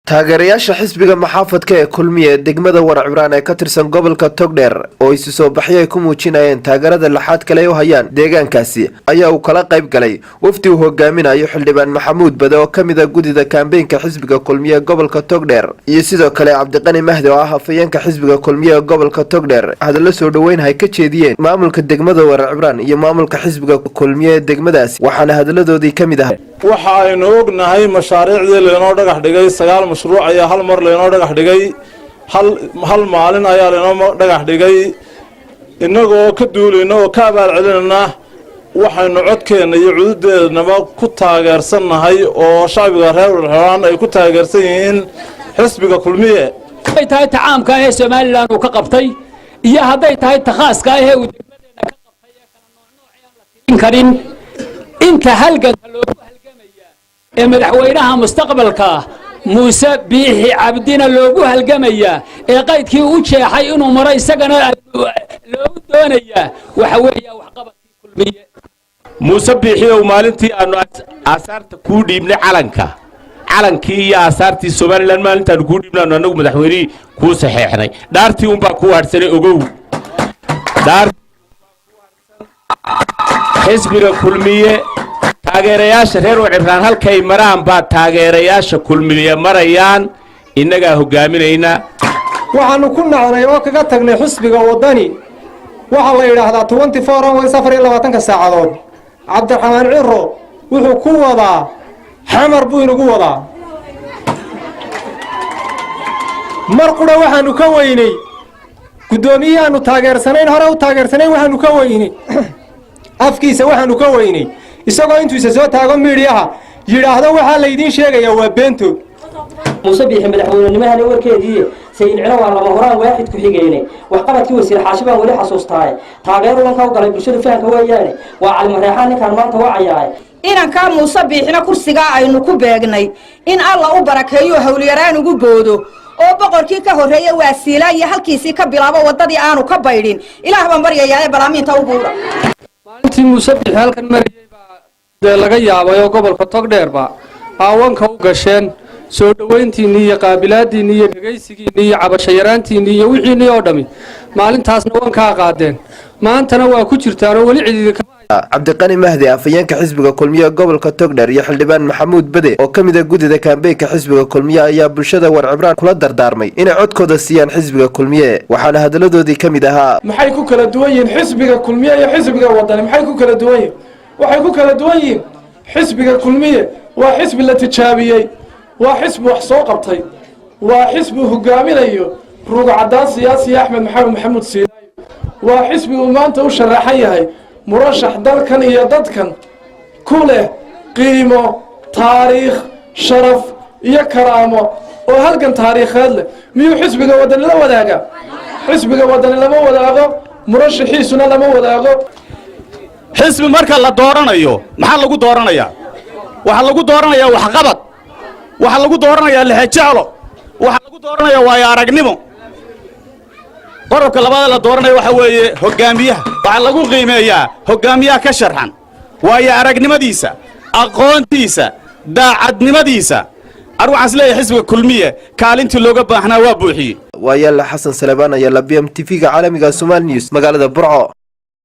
taageerayaasha xisbiga maxaafadka ee kulmiye degmada Warcibraan ee ka tirsan gobolka Togdheer oo isu soo baxay ku muujinayeen taageerada laxaad kale oo hayaan deegaankaasi ayaa uu kala qayb galay wafdi uu hogaaminayo xildhibaan Maxamuud Bade oo kamid ah gudida kaambeynka xisbiga kulmiye gobolka Togdheer iyo sidoo kale Cabdiqani Mahdi oo ah afayeenka xisbiga kulmiye gobolka Togdheer hadal soo dhaweyn hay ka jeediyeen maamulka degmada Warcibraan iyo maamulka xisbiga kulmiye degmadaas waxaana hadaladoodii kamid ah waxa aynu ognahay mashaariicdii leenoo dhagax dhigay 9 mashruuc ayaa hal mar leenoo dhagax dhigay hal maalin ayaa leenoo dhagax dhigay inagoo ka duulayna oo ka abaal celinayna waxaynu codkeena iyo cududeednaba ku taageersanahay oo shacbiga reer Warcibraan ay ku taageersan yihiin xisbiga kulmiye ay tahay tacaamka ee Soomaaliland uu ka qabtay iyo haday tahay takhaaska ee uu degmadeena ka qabtay ee kala nooc la tirin karin inta halganka loo madaxweynaha mustaqbalka Muuse Biixi Cabdina loogu halgamaya ee qaydkii u jeexay inuu maray isagana loo doonaya waxa weeyaa wax qabadkii kulmiye Muuse Biixi oo maalintii aanu asaarta ku dhiibnay calankii iyo asaartii Soomaaliland maalintaan ku dhiibnay anagu madaxweynaha ku saxeexnay dhaartii un baa ku harsanay ogow dhaar xisbiga kulmiye taageerayaasha reer Warcibraan halkay maraan baa taageerayaasha kulmiye marayaan inaga hogaaminayna waxaanu ku nacnay oo kaga tagnay xisbiga wadani waxa la yiraahdaa 24 hours 24 saacadood Cabdiraxmaan Ciro wuxuu ku wadaa xamar buu inagu wadaa mar qura waxaanu ka weynay gudoomiyaanu taageersanayn hore u taageersanayn waxaanu ka weynay afkiisa waxaanu ka weynay isagoo intuu isa soo taago miidiyaha yiraahdo waxa la idin sheegaya waa beento Muuse Biixi madaxweynenimada warkeedii sayid ciro waa laba horaan waaxid ku xigeenay wax qabadkii wasiir xaashiba wali xasuustay taageero wanka u galay bulshada fahanka weeyaan waa cali mareexaan ninkan maanta wacayaay inanka Muuse Biixina kursiga aynu ku beegnay in Allah u barakeeyo hawliyaraan ugu boodo oo boqorkii ka horeeyay waasiila iyo halkiisii ka bilaabo wadadii aanu ka baydhin ilaah baan baryayaa balaaminta u buura maalintii Muuse Biixi halkan mariyay laga yaabay oo gobolka Togdheer ba aawanka u gasheen soo dhaweyntiina iyo qaabilaadiina iyo dhageysigiina iyo cabasho yaraantiina iyo wixiina oo dhami maalintaasna wanka qaadeen maantana waa ku jirtaan oo wali cidida Cabdiqani Mahdi afayeenka xisbiga kulmiye gobolka Togdheer iyo xildhibaan Maxamuud Bade oo kamid ah gudida kaambeynka xisbiga kulmiye ayaa bulshada Warcibraan kula dardaarmay inay codkooda siiyaan xisbiga kulmiye waxaana hadaladoodii kamid ahaa maxay ku kala duwan yihiin xisbiga kulmiye iyo xisbiga wadani maxay ku kala duwan yihiin waxay ku kala duwan yihiin xisbiga kulmiye waa xisbi la tijaabiyay waa xisbi wax soo qabtay waa xisbi hogaaminayo ruuga cadaan siyaasi Axmed Maxamuud Siinaay waa xisbi uu maanta u sharaxan yahay murashax dalkan iyo dadkan ku leh qiimo taariikh sharaf iyo karaamo oo halkan taariikheed leh miyuu xisbiga wadani la wadaaga xisbiga wadani lama wadaago murashaxiisuna lama wadaago xisbi marka la dooranayo maxaa lagu dooranayaa waxa lagu dooranayaa wax qabad waxa lagu dooranayaa lixajalo waxa lagu dooranayaa waa aragnimo qodobka labaad la dooranayo waxa weeye hogaamiyaha waxa lagu qiimeeyaa hogaamiyaha ka sharxan waa aragnimadiisa aqoontiisa daacadnimadiisa arwaxas leeyahay xisbiga kulmiye kaalintii looga baahnaa waa buuxiyay waa yalla Xasan Salabaan ayaa la BM TV-ga caalamiga Somali News magaalada Burco.